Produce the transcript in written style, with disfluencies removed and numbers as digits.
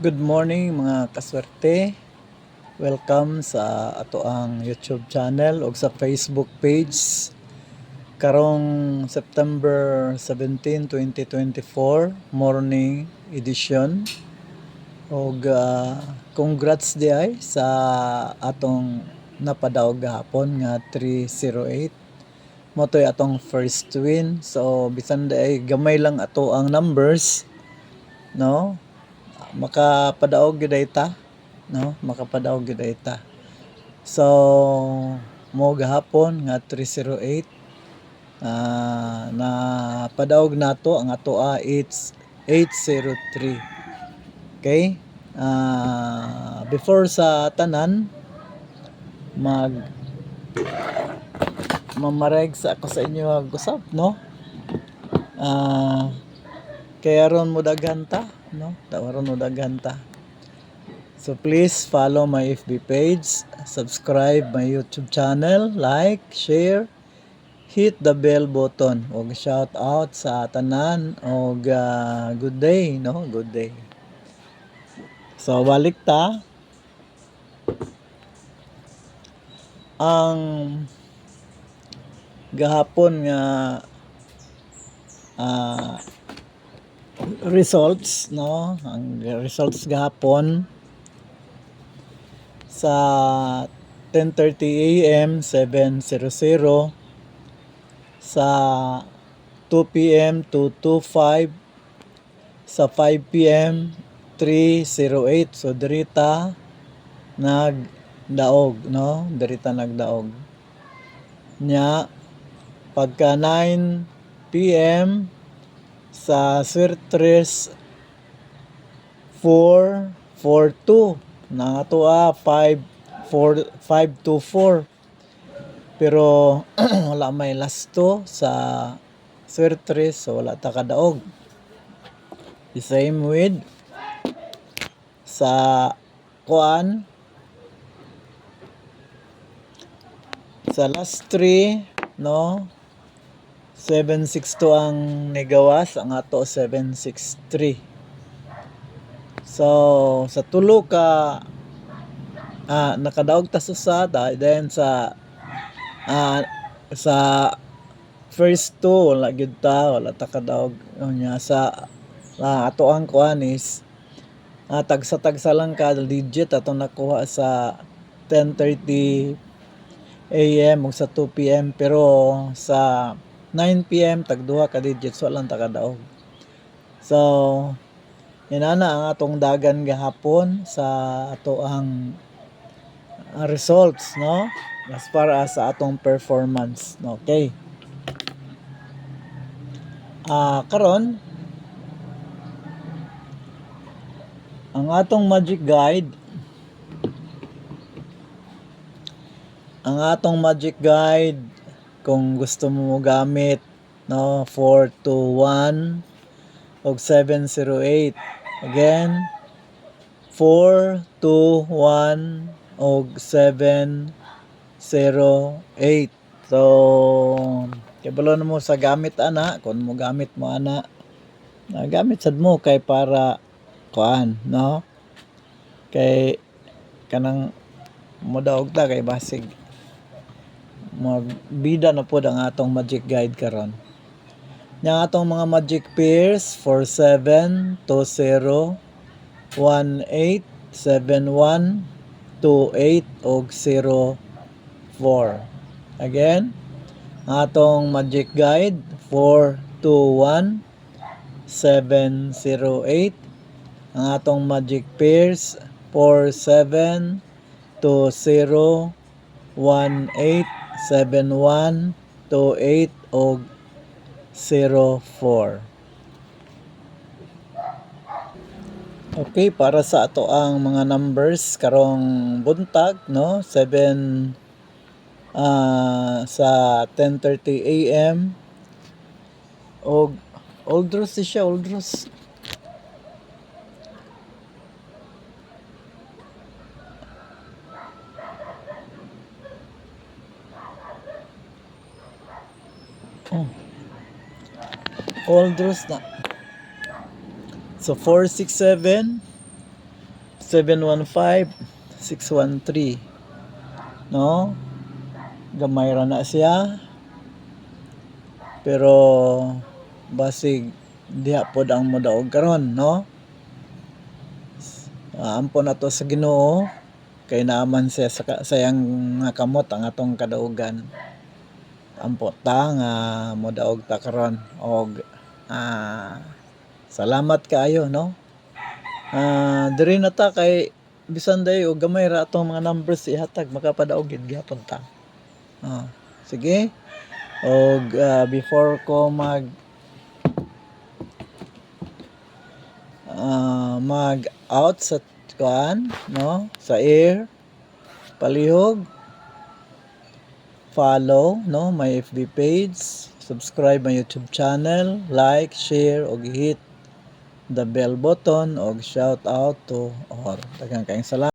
Good morning mga kaswerte. Welcome sa ato ang YouTube channel o sa Facebook page. Karong September 17, 2024, morning edition. Og congrats di ay sa atong napadaog gahapon nga 308. Motoy atong first win. So bisan di ay gamay lang ato ang numbers, no? Makapadaog gyud ta, no? Makapadaog gyud ta. So mo gahapon nga 308 na padaog nato ang ato 803. Okay? Before sa tanan mag mamareg sa ako sa inyo gusap, no? Kaya ron mo daghan ta, no? Tawaron mo daghan ta. So please follow my FB page, subscribe my YouTube channel, like, share, hit the bell button. Og shout out sa tanan og good day, no? Good day. So balik ta ang gahapon nga results, no? Ang results gahapon sa 10:30 AM 7:00, sa 2 PM 2:25, sa 5 PM 3:08. So dirita nagdaog, no? Dirita nagdaog. Nya pagka 9 PM sa Swertres 4:42 na ato 5:24. Pero wala may lasto sa Swertres, so wala ta kadaog. The same with sa kuan, sa last 3, no? 762 ang negawas, ang ato 763. So sa tulo ka nakadaog ta susada, then sa first two wala gyud ta, wala ta kadaog nya sa ato ang kuan is tagsa lang ka digit atong nakuha sa 10:30 AM ug sa 2 PM, pero sa 9 PM tagduha ka digits wala lang ta kadaog. So inana ang atong dagan gahapon sa ato ang results, no? As far as sa atong performance, okay? Karon ang atong magic guide, kung gusto mo gamit, no, 421 og 708. Again, 421 og 708. So kabalo na mo sa gamit ana, kung mo gamit mo ana, gamit sad mo kay para kuan, no? Kay kanang modaog ta kay basig magbida na pod ang atong magic guide karon. Yang atong mga magic pairs 47, 20, 18, 71, 28 og 04. Again, ang atong magic guide 421, 708. Ang atong magic pairs 47, 20, 18, 71, 28 og 04. Okay, para sa ato ang mga numbers karong buntag, no? 7 sa 10:30 AM og Oldros siya, Oldros. Oldros na. So 467 715-613. No? Gamay ra na siya. Pero basig diha pod ang modaog karon, no? Ampon na to sa Ginoo kay naaman siya sayang nga kamot ang atong kadaugan. Ampo ta nga modaog ta karon og salamat kaayo, no? Diri na ta kay bisan day og gamay ra atong mga numbers ihatag makapadaog gid gyapon ta. Sige. Og before ko mag out sa kuan, no, sa air, palihog, follow, no, my FB page, subscribe my YouTube channel, like, share, og hit the bell button, og shout out to all. Daghang kayong salamat.